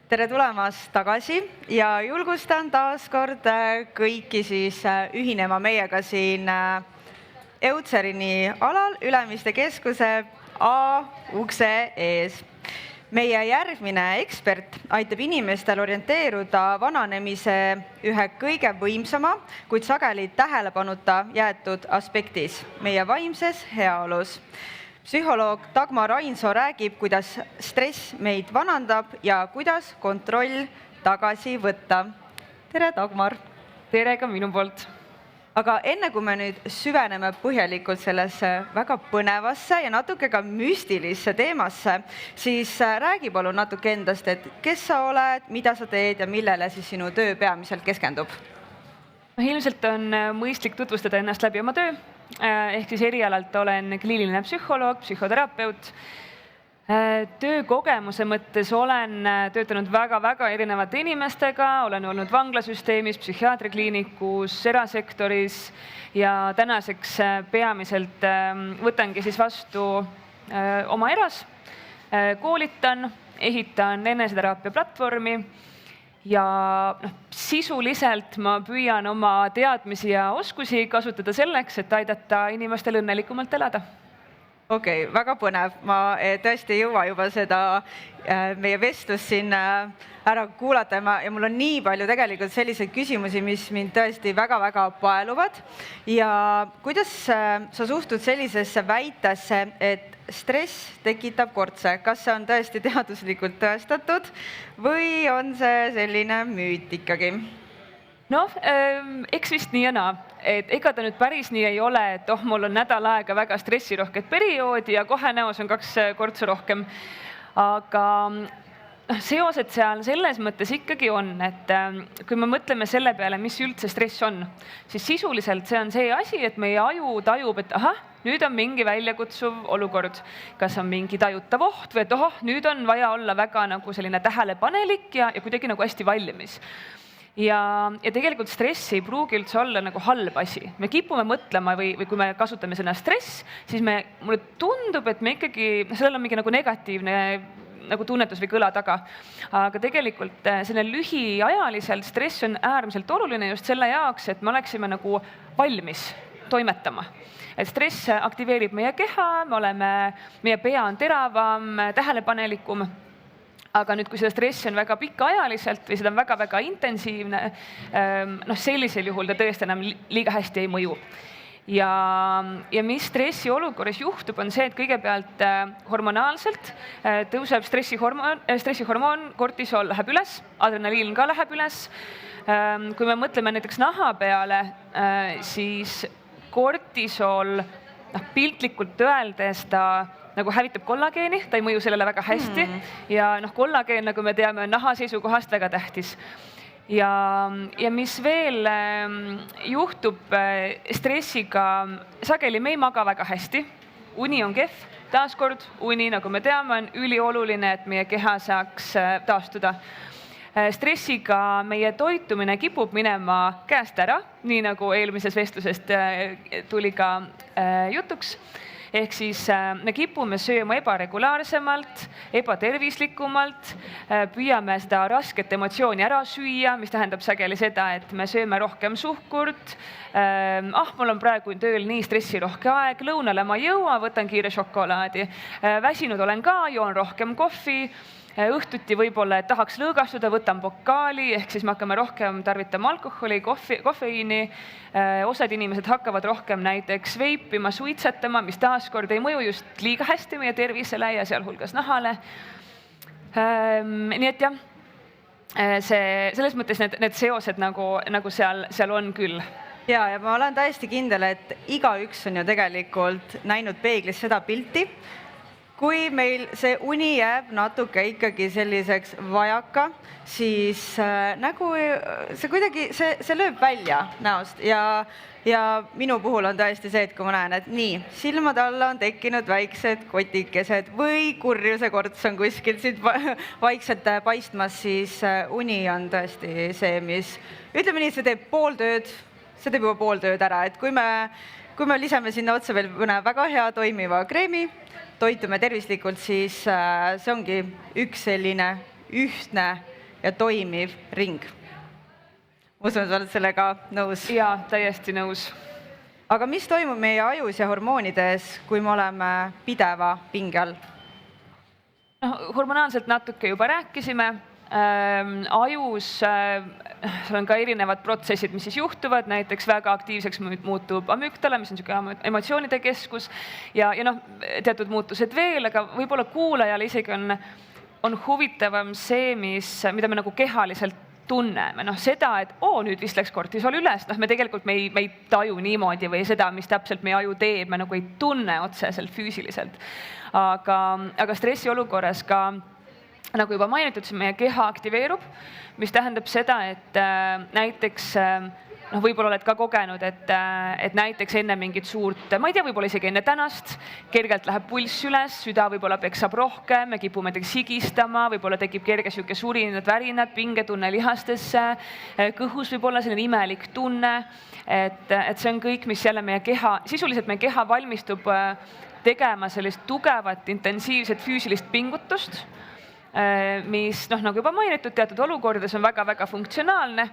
Tere tulemast tagasi ja julgustan taas kord kõiki siis ühinema meiega siin Eutserini alal Ülemiste keskuse A ukse ees. Meie järgmine ekspert aitab inimestel orienteeruda vananemise ühe kõige võimsama, kuid sageli tähelepanuta jäetud aspektis, meie vaimses heaolus. Psühholoog Dagmar Ainsoo räägib, kuidas stress meid vanandab ja kuidas kontroll tagasi võtta. Tere, Dagmar! Tere ka minu poolt! Aga enne kui me nüüd süveneme põhjalikult sellesse väga põnevasse ja natuke ka müstilisse teemasse, siis räägi palun natuke endast, et kes sa oled, mida sa teed ja millele siis sinu töö peamiselt keskendub? Ilmselt on mõistlik tutvustada ennast läbi oma töö. Ehk siis erialalt olen kliiniline psühholoog, psühhoterapeut. Töökogemuse mõttes olen töötanud väga erinevate inimestega, olen olnud vanglasüsteemis, psühhiaatrikliinikus, erasektoris ja tänaseks peamiselt võtangi siis vastu oma eras, koolitan, ehitan eneseteraapia platvormi ja sisuliselt ma püüan oma teadmisi ja oskusi kasutada selleks, et aidata inimestel õnnelikumalt elada. Okei, väga põnev. Ma tõesti ei jõua juba seda meie vestlust siin ära kuulata ja mul on nii palju tegelikult selliseid küsimusi, mis mind tõesti väga paeluvad. Ja kuidas sa suhtud sellisesse väitesse, et stress tekitab kortse? Kas see on tõesti teaduslikult tõestatud või on see selline müüt ikkagi? Eks vist nii ja naa. Et ega ta nüüd päris nii ei ole, et mul on nädal aega väga stressirohket perioodi ja kohe näos on 2 kortsu rohkem. Aga seosed seal selles mõttes ikkagi on, et kui me mõtleme selle peale, mis üldse stress on, siis sisuliselt see on see asi, et meie aju tajub, et nüüd on mingi väljakutsuv olukord. Kas on mingi tajutav oht või et nüüd on vaja olla väga nagu selline tähelepanelik ja kuidagi nagu hästi valmis. Ja tegelikult stress ei pruugi üldse olla nagu halb asi. Me kipume mõtlema või kui me kasutame sõna stress, siis mulle tundub, et me ikkagi, sellel on mingi nagu negatiivne nagu tunnetus või kõla taga. Aga tegelikult selline lühiajaliselt stress on äärmiselt oluline just selle jaoks, et me oleksime nagu valmis toimetama. Et stress aktiveerib meie keha, meie pea on teravam, tähelepanelikum. Aga nüüd, kui seda stressi on väga pikaajaliselt või seda on väga intensiivne, sellisel juhul ta tõesti enam liiga hästi ei mõju. Ja mis stressi olukorras juhtub, on see, et kõigepealt hormonaalselt tõuseb stressihormoon, kortisol läheb üles, adrenaliin ka läheb üles. Kui me mõtleme näiteks naha peale, siis kortisol piltlikult öeldes ta nagu hävitab kollageeni, ta ei mõju sellele väga hästi ja kollageen, nagu me teame, on naha seisukohast väga tähtis. Ja mis veel juhtub stressiga, sageli me ei maga väga hästi, uni on kehv, taaskord uni, nagu me teame, on ülioluline, et meie keha saaks taastuda. Stressiga meie toitumine kipub minema käest ära, nii nagu eelmises vestlusest tuli ka jutuks. Ehk siis me kipume sööma ebaregulaarsemalt, ebatervislikumalt, püüame seda rasket emotsiooni ära süüa, mis tähendab sageli seda, et me sööme rohkem suhkurt. Mul on praegu tööl nii stressirohke aeg, lõunale ma ei jõua, võtan kiire šokolaadi. Väsinud olen ka, joon rohkem kohvi. Õhtuti võib-olla, et tahaks lõõgastuda, võtan pokaali, ehk siis me hakkame rohkem tarvitama alkoholi, kofeiini. Osad inimesed hakkavad rohkem näiteks veipima, suitsetama, mis taaskord ei mõju just liiga hästi meie tervisele ja sealhulgas nahale. Nii et jah, selles mõttes need seosed nagu seal on küll. Ja ma olen täiesti kindel, et igaüks on ju tegelikult näinud peeglis seda pilti. Kui meil see uni jääb natuke ikkagi selliseks vajaka, siis nagu see kuidagi, see lööb välja näost ja minu puhul on tõesti see, et kui ma näen, et nii, silmade alla on tekkinud väiksed kotikesed või kurjuse korts on kuskilt siit vaikselt paistmas, siis uni on tõesti see, mis, ütleme nii, see teeb juba pool tööd ära, et kui me lisame sinna otsa veel mõne väga hea toimiva kreemi, toitume tervislikult, siis see ongi üks selline ühtne ja toimiv ring. Ma usun, et sa oled sellega nõus. Jaa, täiesti nõus. Aga mis toimub meie ajus ja hormoonides, kui me oleme pideva pinge all? Hormonaalselt natuke juba rääkisime. Ajus seal on ka erinevad protsessid, mis siis juhtuvad, näiteks väga aktiivseks muutub amüktala, mis on niisugune emotsioonide keskus ja teatud muutused veel, aga võib-olla kuulajale isegi on huvitavam see, mida me nagu kehaliselt tunneme. Seda, et nüüd vist läks kortisol üles, me tegelikult me ei taju niimoodi või seda, mis täpselt meie aju teeb, me nagu ei tunne otseselt füüsiliselt. Aga stressiolukorras ka, nagu juba mainitud, meie keha aktiveerub, mis tähendab seda, et näiteks võib-olla oled ka kogenud, et näiteks enne mingit suurt, ma ei tea, võib-olla isegi enne tänast, kergelt läheb pulss üles, süda võib-olla peksab rohkem, me kipume higistama, võib-olla tekib kerge sihuke surinad, värinad, pingetunne lihastesse, kõhus võib-olla selline imelik tunne, et see on kõik, mis jälle meie keha, sisuliselt meie keha valmistub tegema sellist tugevat, intensiivset füüsilist pingutust, mis nagu juba mainitud, teatud olukordades on väga-väga funktsionaalne,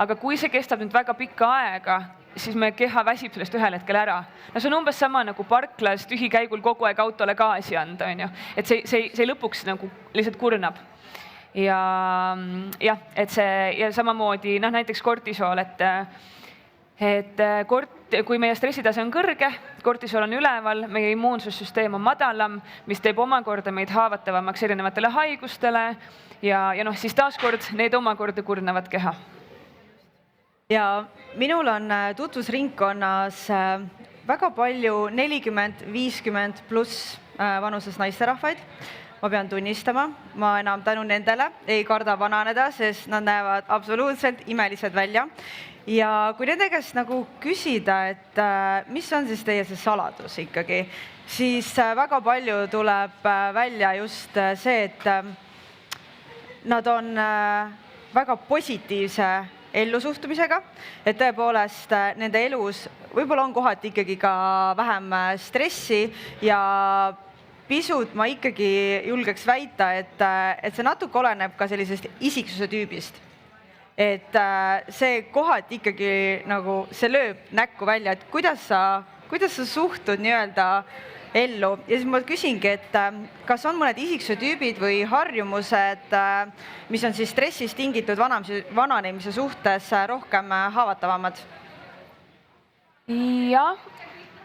aga kui see kestab nüüd väga pikka aega, siis meie keha väsib sellest ühel hetkel ära. See on umbes sama nagu parklas tühikäigul kogu aeg autole gaasi anda, et see lõpuks nagu lihtsalt kurnab. Ja samamoodi näiteks kortisool, et kui meie stressitase on kõrge, kortisol on üleval, meie immuunsussüsteem on madalam, mis teeb omakorda meid haavatavamaks erinevatele haigustele ja siis taaskord need omakorda kurnavad keha. Ja minul on tutvusringkonnas väga palju 40-50 pluss vanuses naisterahvaid. Ma pean tunnistama, ma enam tänu nendele ei karda vananeda, sest nad näevad absoluutselt imelised välja. Ja kui nende käest nagu küsida, et mis on siis teie see saladus ikkagi, siis väga palju tuleb välja just see, et nad on väga positiivse ellusuhtumisega, et tõepoolest nende elus võib-olla on kohati ikkagi ka vähem stressi ja pisut ma ikkagi julgeks väita, et see natuke oleneb ka sellisest isiksuse tüübist. Et see kohati ikkagi nagu see lööb näkku välja, et kuidas sa suhtud nii-öelda ellu. Ja siis ma küsingi, et kas on mõned isiksuse tüübid või harjumused, mis on siis stressist tingitud vananemise suhtes rohkem haavatavamad? Jah,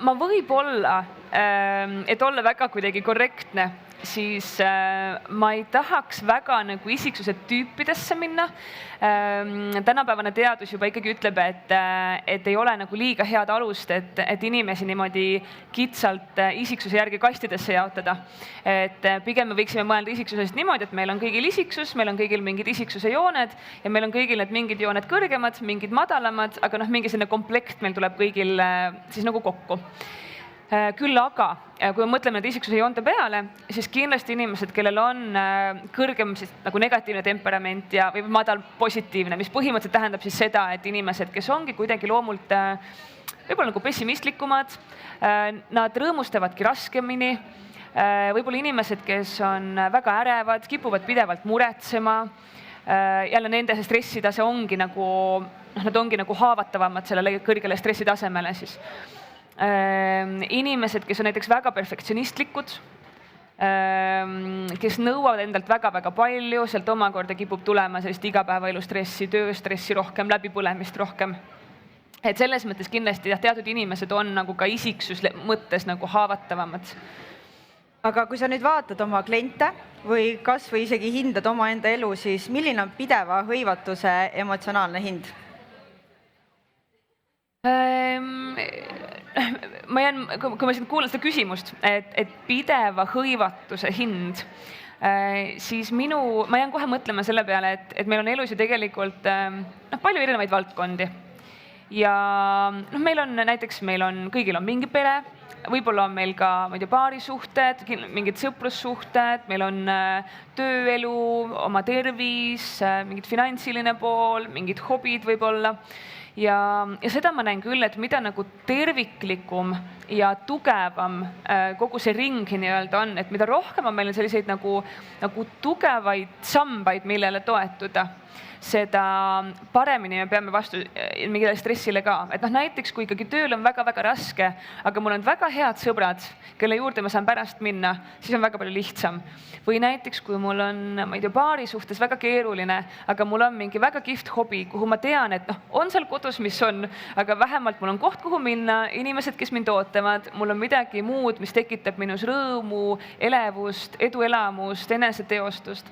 ma võib-olla, et olla väga kuidagi korrektne, siis ma ei tahaks väga nagu isiksuse tüüpidesse minna. Tänapäevane teadus juba ikkagi ütleb, et ei ole nagu liiga head alust, et inimesi niimoodi kitsalt isiksuse järgi kastidesse jaotada. Et pigem me võiksime mõelda isiksusest niimoodi, et meil on kõigil isiksus, meil on kõigil mingid isiksuse jooned ja meil on kõigil need mingid jooned kõrgemad, mingid madalamad, aga mingi selline komplekt meil tuleb kõigil siis nagu kokku. Küll aga, kui me mõtleme need isiksuse joonte peale, siis kindlasti inimesed, kellel on kõrgem siis nagu negatiivne temperament või madal positiivne, mis põhimõtteliselt tähendab siis seda, et inimesed, kes ongi kuidagi loomult võib-olla nagu pessimistlikumad, nad rõõmustavadki raskemini, võib-olla inimesed, kes on väga ärevad, kipuvad pidevalt muretsema, jälle nende see stressitase ongi nagu, nad ongi nagu haavatavamad sellele kõrgele stressitasemele siis. Inimesed, kes on näiteks väga perfektsionistlikud, kes nõuavad endalt väga-väga palju, sealt omakorda kipub tulema sellist igapäevaelu stressi, tööstressi rohkem, läbipõlemist rohkem. Et selles mõttes kindlasti teatud inimesed on nagu ka isiksus mõttes nagu haavatavamad. Aga kui sa nüüd vaatad oma kliente või kas või isegi hindad oma enda elu, siis milline on pideva hõivatuse emotsionaalne hind? Kui ma siin kuulan seda küsimust, et pideva hõivatuse hind, siis ma jään kohe mõtlema selle peale, et meil on elus ju tegelikult palju erinevaid valdkondi. Ja meil on näiteks, kõigil on mingi pere, võib-olla on meil ka paarisuhted, mingid sõprussuhted, meil on tööelu, oma tervis, mingid finantsiline pool, mingid hobid võib-olla. ja seda ma näen küll, et mida nagu terviklikum ja tugevam kogu see ringi nii-öelda on, et mida rohkem on meil selliseid nagu tugevaid sambaid, millele toetuda, seda paremini me peame vastu mingile stressile ka. Et näiteks kui ikkagi tööl on väga-väga raske, aga mul on väga head sõbrad, kelle juurde ma saan pärast minna, siis on väga palju lihtsam. Või näiteks kui mul on, ma ei tea, paari suhtes väga keeruline, aga mul on mingi väga kihvt hobi, kuhu ma tean, et on seal kodus, mis on, aga vähemalt mul on koht, kuhu minna, inimesed, kes mind ootavad, mul on midagi muud, mis tekitab minus rõõmu, elevust, eduelamust, eneseteostust,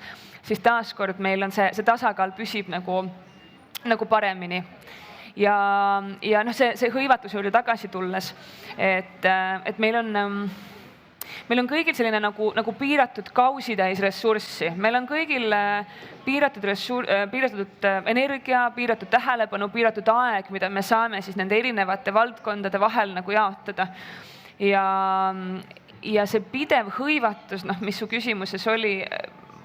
siis taaskord meil on see tasakaal püsib nagu paremini. Ja see hõivatuse juurde tagasi tulles, et meil on kõigil selline nagu piiratud kausitäis ressurssi. Meil on kõigil piiratud energia, piiratud tähelepanu, piiratud aeg, mida me saame siis nende erinevate valdkondade vahel nagu jaotada. Ja see pidev hõivatus, mis su küsimuses oli,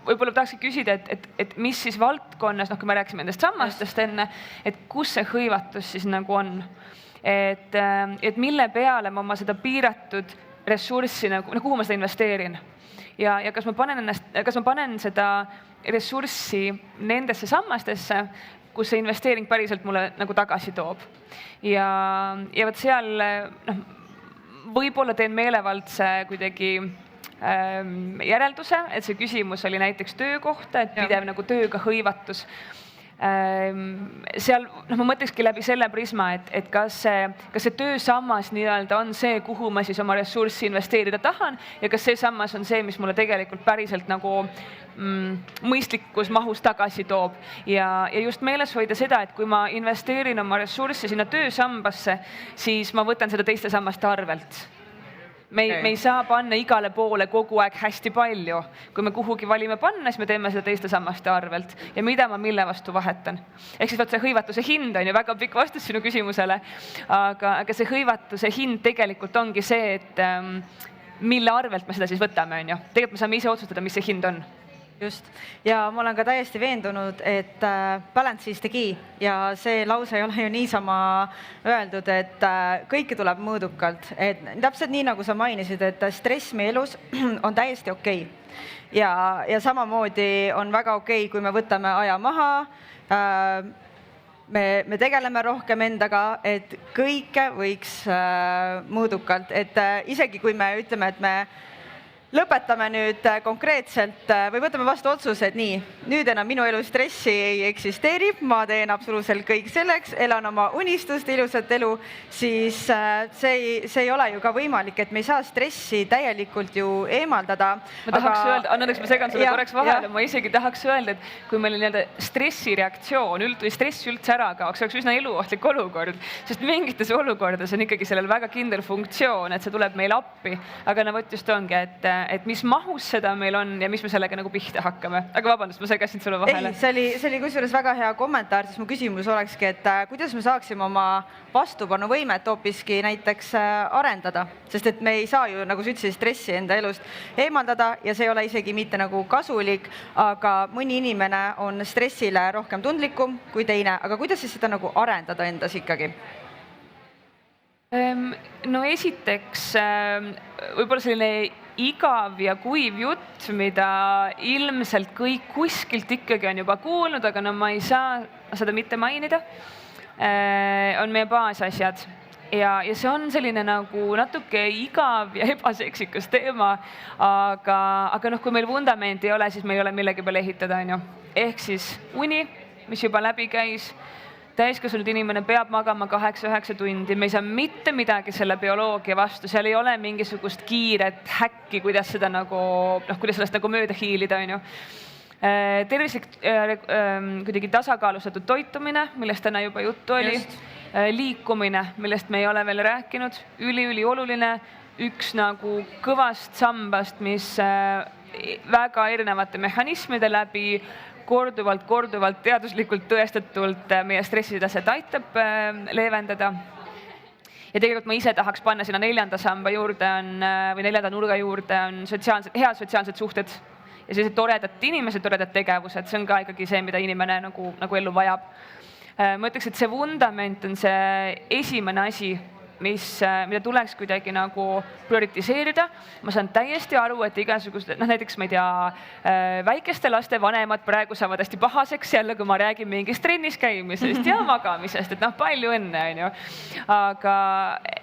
võib-olla tahakski küsida, et mis siis valdkonnas, kui me rääkisime nendest sammastest enne, et kus see hõivatus siis nagu on. Et mille peale ma oma seda piiratud ressurssi, kuhu ma seda investeerin. Ja kas ma panen seda ressurssi nendesse sammastesse, kus see investeering päriselt mulle nagu tagasi toob. Ja võt seal võib-olla teen meelevaldse kuidagi järelduse, et see küsimus oli näiteks töö kohta, et pidev nagu tööga hõivatus. Seal ma mõtlekski läbi selle prisma, et kas see töösammas nii-öelda on see, kuhu ma siis oma ressurssi investeerida tahan ja kas see sammas on see, mis mulle tegelikult päriselt nagu mõistlikus mahus tagasi toob. Ja just meeles hoida seda, et kui ma investeerin oma ressurssi sinna töösambasse, siis ma võtan seda teiste sammaste arvelt. Me ei saa panna igale poole kogu aeg hästi palju. Kui me kuhugi valime panna, siis me teeme seda teiste sammaste arvelt. Ja mida ma mille vastu vahetan. Ehk siis see hõivatuse hind on ju väga pikk vastus sinu küsimusele. Aga see hõivatuse hind tegelikult ongi see, et mille arvelt me seda siis võtame. Tegelikult me saame ise otsustada, mis see hind on. Just. Ja ma olen ka täiesti veendunud, et balance is the key ja see lause ei ole ju niisama öeldud, et kõike tuleb mõõdukalt. Et täpselt nii, nagu sa mainisid, et stress meie elus on täiesti okei. Ja samamoodi on väga okei, kui me võtame aja maha, me tegeleme rohkem endaga, et kõike võiks mõõdukalt. Et isegi kui me ütleme, et me lõpetame nüüd konkreetselt või võtame vastu otsuse, et nii, nüüd enam minu elu stressi ei eksisteeri, ma teen absoluutselt kõik selleks, elan oma unistust, ilusat elu, siis see ei ole ju ka võimalik, et me ei saa stressi täielikult ju eemaldada. Ma tahaks öelda, annaks ma segan sulle korraks vahele, ma isegi tahaks öelda, et kui meil nii-öelda stressireaktsioon või stress üldse ära kaoks, oleks üsna eluohtlik olukord, sest mingites olukordades on ikkagi sellel väga kindel funktsioon, et see tuleb meil appi, aga võt just ongi, et mis mahus seda meil on ja mis me sellega nagu pihta hakkame. Aga vabandust, ma segasin sulle vahele. Ei, see oli kusjuures väga hea kommentaar, siis mu küsimus olekski, et kuidas me saaksime oma vastupanuvõimet hoopiski näiteks arendada, sest et me ei saa ju, nagu sa ütlesid, stressi enda elust eemaldada ja see ei ole isegi mitte nagu kasulik, aga mõni inimene on stressile rohkem tundlikum kui teine, aga kuidas siis seda nagu arendada endas ikkagi? No esiteks võib-olla selline igav ja kuiv jutt, mida ilmselt kõik kuskilt ikkagi on juba kuulnud, aga ma ei saa seda mitte mainida, on meie baasasjad. Ja see on selline nagu natuke igav ja ebaseksikas teema, aga kui meil vundamenti ei ole, siis meil ei ole millegi peale ehitada. Ehk siis uni, mis juba läbi käis, täiskasvanud inimene peab magama 8-9 tundi, me ei saa mitte midagi selle bioloogia vastu, seal ei ole mingisugust kiiret häkki, kuidas sellest nagu mööda hiilida. Tervislik kuidagi tasakaalustatud toitumine, millest täna juba juttu oli, liikumine, millest me ei ole veel rääkinud, ülioluline, üks nagu kõvast sambast, mis väga erinevate mehhanismide läbi korduvalt teaduslikult tõestatult meie stressitaset aitab leevendada. Ja tegelikult ma ise tahaks panna sinna 4. samba juurde või 4. nurga juurde on head sotsiaalsed suhted ja sellised toredad inimesed, toredad tegevused, see on ka ikkagi see, mida inimene nagu ellu vajab. ma ütleks, et see vundament on see esimene asi, mida tuleks kuidagi nagu prioritiseerida. Ma saan täiesti aru, et igasugused, näiteks ma ei tea, väikeste laste vanemad praegu saavad hästi pahaseks jälle, kui ma räägin mingist trennis käimisest ja magamisest, et palju õnne, on ju. Aga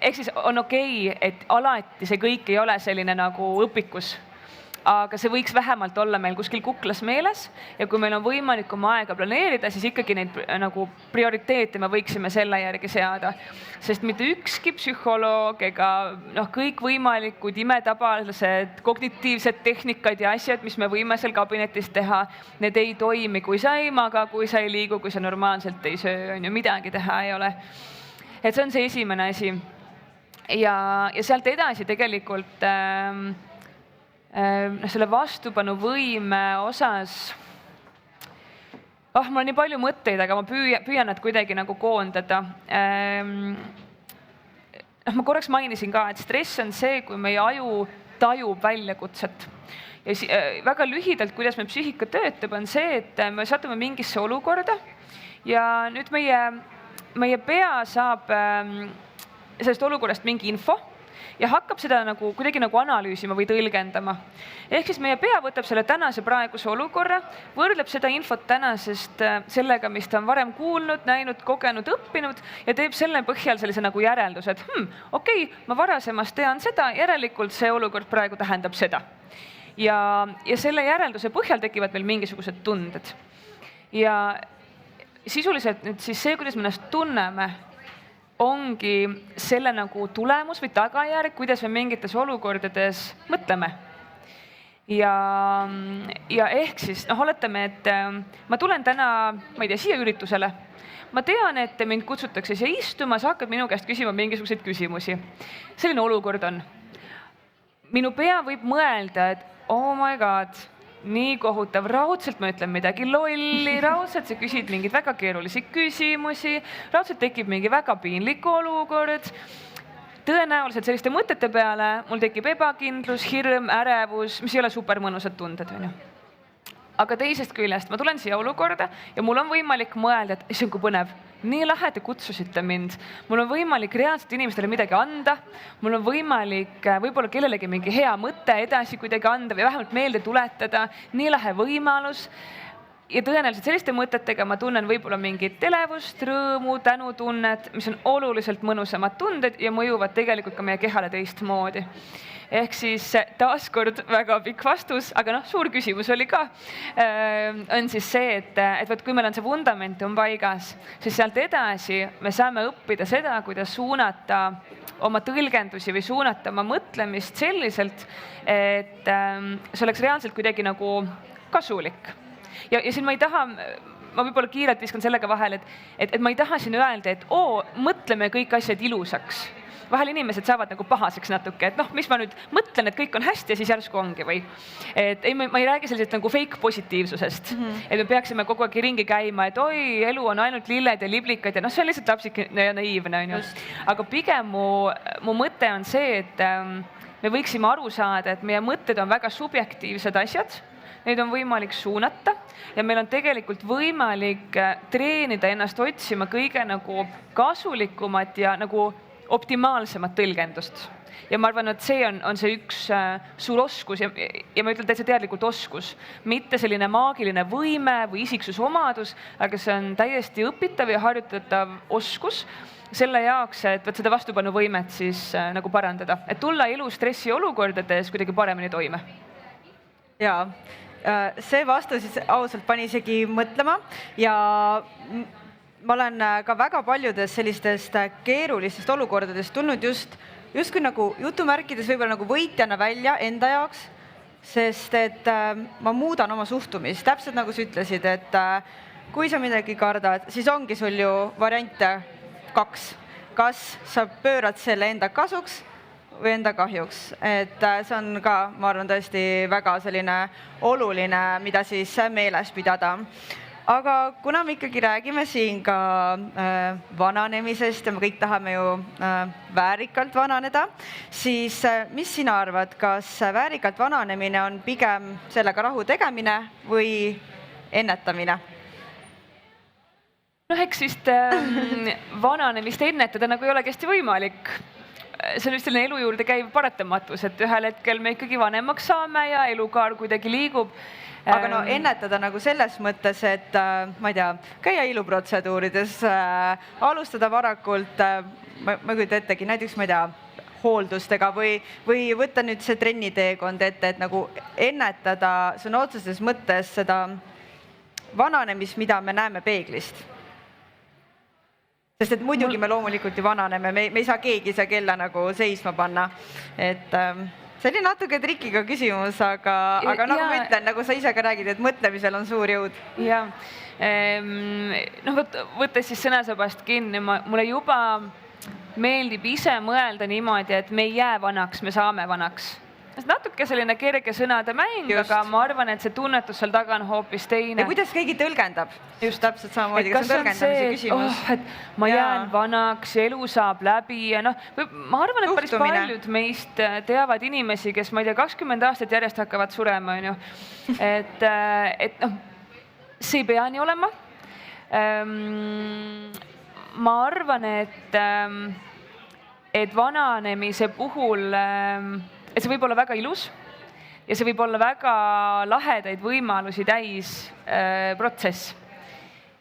eks siis on okei, et alati see kõik ei ole selline nagu õpikus. Aga see võiks vähemalt olla meil kuskil kuklas meeles ja kui meil on võimalik oma aega planeerida, siis ikkagi neid nagu prioriteete me võiksime selle järgi seada. Sest mitte ükski psühholoog ega kõikvõimalikud imetabalised kognitiivsed tehnikad ja asjad, mis me võime seal kabinetis teha, need ei toimi, kui sa ei maga, kui sa ei liigu, kui sa normaalselt ei söö, on ju, midagi teha ei ole. Et see on see esimene asi. Ja sealt edasi tegelikult selle vastupanuvõime osas, mul on nii palju mõtteid, aga ma püüan nad kuidagi nagu koondada. Ma korraks mainisin ka, et stress on see, kui meie aju tajub väljakutset. Ja väga lühidalt, kuidas meie psüühika töötab, on see, et me satume mingisse olukorda ja nüüd meie pea saab sellest olukorrast mingi info ja hakkab seda nagu kuidagi nagu analüüsima või tõlgendama. Ehk siis meie pea võtab selle tänase praeguse olukorra, võrdleb seda infot tänasest sellega, mis ta on varem kuulnud, näinud, kogenud, õppinud ja teeb selle põhjal sellise nagu järelduse, et okei, ma varasemast tean seda, järelikult see olukord praegu tähendab seda. Ja selle järelduse põhjal tekivad meil mingisugused tunded. Ja sisuliselt nüüd siis see, kuidas me ennast tunneme, ongi selle nagu tulemus või tagajärg, kuidas me mingites olukordades mõtleme. Ja ehk siis, oletame, et ma tulen täna, ma ei tea, siia üritusele. Ma tean, et mind kutsutakse siia istuma, sa hakkad minu käest küsima mingisuguseid küsimusi. Selline olukord on. Minu pea võib mõelda, et oh my god, nii kohutav, raudselt ma ütlen midagi lolli, raudselt sa küsid mingeid väga keerulisi küsimusi, raudselt tekib mingi väga piinlik olukord. Tõenäoliselt selliste mõtete peale mul tekib ebakindlus, hirm, ärevus, mis ei ole super mõnusad tunded. Aga teisest küljest ma tulen siia olukorda ja mul on võimalik mõelda, et see on kui põnev. Nii lahe, te kutsusite mind. Mul on võimalik reaalselt inimestele midagi anda. Mul on võimalik võib-olla kellelegi mingi hea mõte edasi kuidagi anda või vähemalt meelde tuletada. Nii lahe võimalus. Ja tõenäoliselt selliste mõtetega ma tunnen võib-olla mingit elevust, rõõmu, tänutunnet, mis on oluliselt mõnusamad tunded ja mõjuvad tegelikult ka meie kehale teistmoodi. Ehk siis taaskord väga pikk vastus, aga suur küsimus oli ka, on siis see, et kui meil on see vundamentum paigas, siis sealt edasi me saame õppida seda, kuidas suunata oma tõlgendusi või suunata oma mõtlemist selliselt, et see oleks reaalselt kuidagi nagu kasulik. Ja siin ma ei taha, ma võib-olla kiirelt viskan sellega vahel, et ma ei taha siin öelda, et mõtleme kõik asjad ilusaks. Vahel inimesed saavad nagu pahaseks natuke, et mis ma nüüd mõtlen, et kõik on hästi ja siis järsku ongi või. Et ma ei räägi sellisest nagu fake positiivsusest, et me peaksime kogu aeg ringi käima, et oi, elu on ainult lilled ja liblikad ja see on lihtsalt lapsik ja naiivne. Aga pigem mu mõte on see, et me võiksime aru saada, et meie mõtted on väga subjektiivsed asjad, neid on võimalik suunata ja meil on tegelikult võimalik treenida ennast otsima kõige nagu kasulikumat ja nagu optimaalsemat tõlgendust. Ja ma arvan, et see on see üks suur oskus ja ma ütlen täitsa teadlikult oskus, mitte selline maagiline võime või isiksusomadus, aga see on täiesti õpitav ja harjutatav oskus selle jaoks, et seda vastupanuvõimet siis nagu parandada, et tulla elu stressi olukordades kuidagi paremini toime. Jaa, see vastus ausalt pani isegi mõtlema ja ma olen ka väga paljudes sellistest keerulistest olukordadest tulnud justkui nagu jutumärkides võib-olla nagu võitjana välja enda jaoks, sest et ma muudan oma suhtumist, täpselt nagu sa ütlesid, et kui sa midagi kardad, siis ongi sul ju variante 2. Kas sa pöörad selle enda kasuks või enda kahjuks, et see on ka, ma arvan, tõesti väga selline oluline, mida siis meeles pidada. Aga kuna me ikkagi räägime siin ka vananemisest ja me kõik tahame ju väärikalt vananeda, siis mis sina arvad, kas väärikalt vananemine on pigem sellega rahu tegemine või ennetamine? noh, eks vist vananemist ennetada nagu ei olegi hästi võimalik. See on just selline elu juurde käiv paratamatus, et ühel hetkel me ikkagi vanemaks saame ja elukaar kuidagi liigub. Aga no ennetada nagu selles mõttes, et ma ei tea, käia iluprotseduurides, alustada varakult, ma ei kujuta ettegi, näiteks ma ei tea, hooldustega või võtta nüüd see trenniteekond ette, et nagu ennetada sõna otseses mõttes seda vananemist, mida me näeme peeglist. Sest et muidugi me loomulikult ju vananeme, me ei saa keegi seda kella nagu seisma panna. Et see oli natuke trikiga küsimus, aga nagu ma ütlen, nagu sa ise ka räägid, et mõtlemisel on suur jõud. Ja, võttes siis sõnasabast kinni, mulle juba meeldib ise mõelda niimoodi, et me ei jää vanaks, me saame vanaks. Natuke selline kerge sõnade mäng, aga ma arvan, et see tunnetus seal taga on hoopis teine. Ja kuidas keegi tõlgendab? Just täpselt samamoodi, kas on tõlgendamise küsimus? Et ma jään vanaks, elu saab läbi ja ma arvan, et päris paljud meist teavad inimesi, kes ma ei tea, 20 aastat järjest hakkavad surema. Et see ei pea nii olema. Ma arvan, et vananemise puhul et see võib olla väga ilus ja see võib olla väga lahedaid võimalusi täis protsess.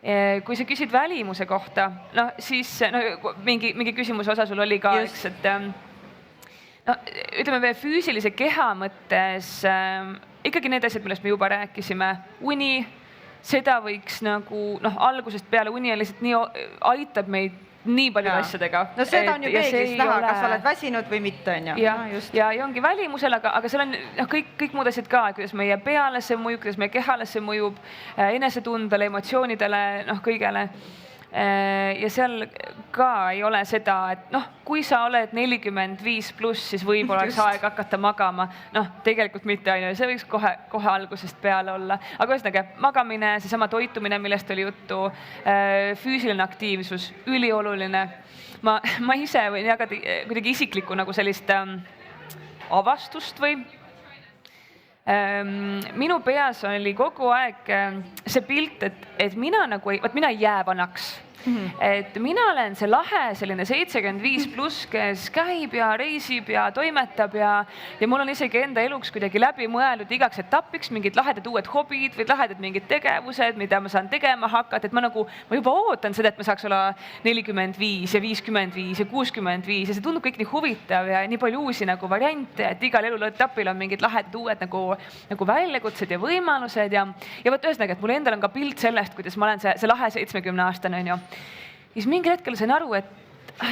Kui sa küsid välimuse kohta, siis mingi küsimuse osa sul oli ka, eks, et ütleme veel füüsilise keha mõttes ikkagi need asjad, millest me juba rääkisime, uni, seda võiks nagu algusest peale uni lihtsalt nii aitab meid nii palju asjadega. No seda on ju peeglist näha, kas sa oled väsinud või mitte, on ju. Ja ongi välimusel, aga seal on kõik muud asjad ka, kuidas meie peale see mõjub, kuidas meie kehale see mõjub, enesetundele, emotsioonidele, kõigele. Ja seal ka ei ole seda, et kui sa oled 45+, siis võib-olla oleks aeg hakata magama. Tegelikult mitte ainu, see võiks kohe algusest peale olla. Aga ühesõnaga, magamine, seesama toitumine, millest oli juttu, füüsiline aktiivsus, ülioluline. Ma ise võin jagada kuidagi isiklikku nagu sellist avastust või minu peas oli kogu aeg see pilt, et mina ei jää vanaks. Et mina olen see lahe selline 75+, kes käib ja reisib ja toimetab ja mul on isegi enda eluks kuidagi läbi mõeldud igaks etapiks mingid lahedad uued hobid või lahedad mingid tegevused, mida ma saan tegema hakata, et ma juba ootan seda, et ma saaks olla 45 ja 55 ja 65 ja see tundub kõik nii huvitav ja nii palju uusi nagu variante, et igal eluetapil on mingid lahedad uued nagu väljakutsed ja võimalused ja võt ühesõnaga, et mul endal on ka pilt sellest, kuidas ma olen see lahe 70-aastane, on ju. Siis mingi hetkel sain aru, et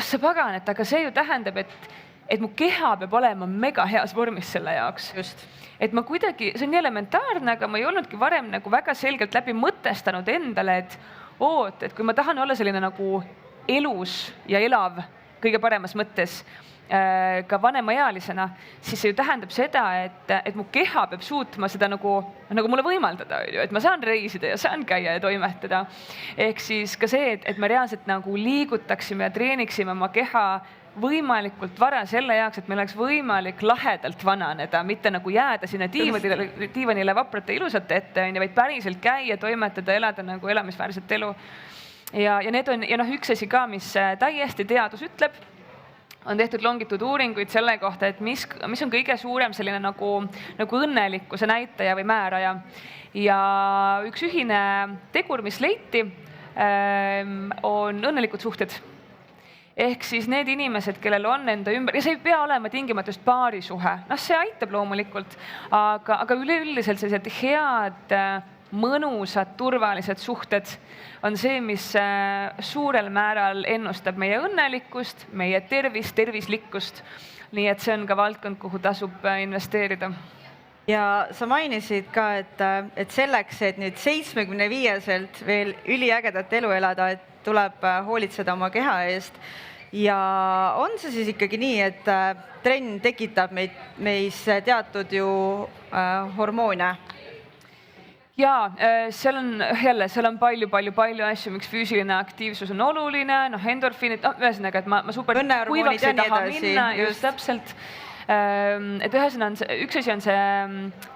sa pagan, aga see ju tähendab, et mu keha peab olema mega heas vormis selle jaoks. Just. Et ma kuidagi, see on nii elementaarne, aga ma ei olnudki varem nagu väga selgelt läbi mõtestanud endale, et kui ma tahan olla selline nagu elus ja elav kõige paremas mõttes ka vanemaealisena, siis see ju tähendab seda, et mu keha peab suutma seda nagu mulle võimaldada, et ma saan reisida ja saan käia ja toimetada. Ehk siis ka see, et me reaalselt nagu liigutaksime ja treeniksime oma keha võimalikult vara selle jaoks, et meil oleks võimalik lahedalt vananeda, mitte nagu jääda sinna diivanile vaprate ilusate ette, vaid päriselt käia, toimetada, elada nagu elamisväärset elu. Ja need on, üks asi ka, mis täiesti teadus ütleb, on tehtud longituuduuringuid selle kohta, et mis on kõige suurem selline nagu õnnelikkuse näitaja või määraja. Ja üks ühine tegur, mis leiti, on õnnelikud suhted. Ehk siis need inimesed, kellel on enda ümber, ja see ei pea olema tingimatust paarisuhe, see aitab loomulikult, aga üleüldiselt sellised head, mõnusad, turvalised suhted on see, mis suurel määral ennustab meie õnnelikkust, meie tervislikkust. Nii et see on ka valdkond, kuhu tasub investeerida. Ja sa mainisid ka, et selleks, et nüüd 75-selt veel üliägedat elu elada, et tuleb hoolitseda oma keha eest. Ja on see siis ikkagi nii, et trenn tekitab meis teatud ju hormoone? Jaa, seal on palju asju, miks füüsiline aktiivsus on oluline, endorfiinid, ühesõnaga, et ma super kuivaks ei taha minna, just täpselt. et ühesõnaga üks asi on see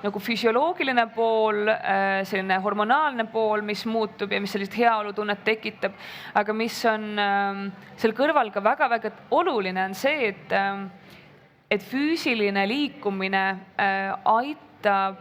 nagu füsioloogiline pool, selline hormonaalne pool, mis muutub ja mis sellist heaolutunnet tekitab, aga mis on seal kõrval ka väga-väga oluline, on see, et füüsiline liikumine aitab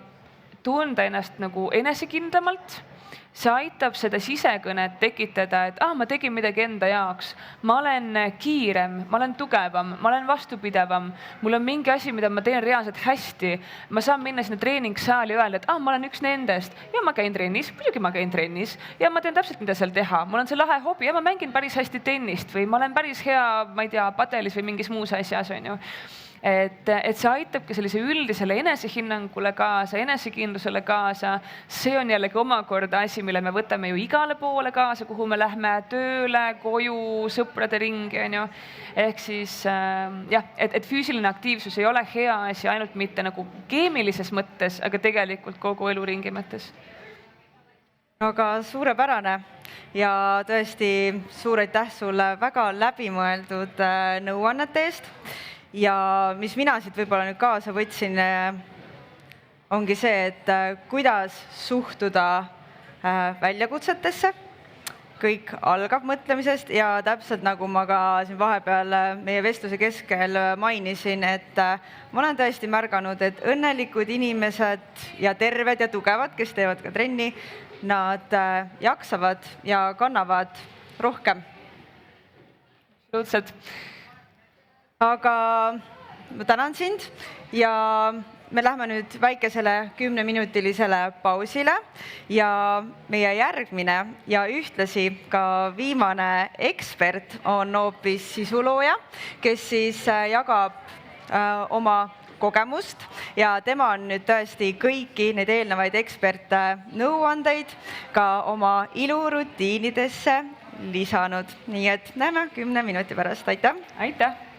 tunda ennast nagu enesekindlamalt. See aitab seda sisekõnet tekitada, et ma tegin midagi enda jaoks, ma olen kiirem, ma olen tugevam, ma olen vastupidavam, mul on mingi asi, mida ma teen reaalselt hästi, ma saan minna sinna treeningsaali ja öelda, et ma olen üks nendest ja ma käin trennis, muidugi ma käin trennis ja ma tean täpselt, mida seal teha, mul on see lahe hobi ja ma mängin päris hästi tennist või ma olen päris hea, ma ei tea, padelis või mingis muus asjas, on ju. Et see aitabki sellise üldisele enesehinnangule kaasa, enesekindlusele kaasa. See on jällegi omakorda asi, mille me võtame ju igale poole kaasa, kuhu me lähme tööle, koju, sõprade ringi, on ju. Ehk siis jah, et füüsiline aktiivsus ei ole hea asi ainult mitte nagu keemilises mõttes, aga tegelikult kogu eluringi mõttes. Aga suurepärane ja tõesti suur aitäh sulle väga läbimõeldud nõuannete eest. Ja mis mina siit võib-olla nüüd kaasa võtsin, ongi see, et kuidas suhtuda väljakutsetesse. Kõik algab mõtlemisest ja täpselt nagu ma ka siin vahepeal meie vestluse keskel mainisin, et ma olen tõesti märganud, et õnnelikud inimesed ja terved ja tugevad, kes teevad ka trenni, nad jaksavad ja kannavad rohkem. Absoluutselt. Aga ma tänan sind ja me lähme nüüd väikesele 10-minutilisele pausile ja meie järgmine ja ühtlasi ka viimane ekspert on hoopis sisulooja, kes siis jagab oma kogemust ja tema on nüüd tõesti kõiki neid eelnevaid eksperte nõuandeid ka oma ilurutiinidesse lisanud. Nii et näeme 10 minuti pärast. Aitäh! Aitäh!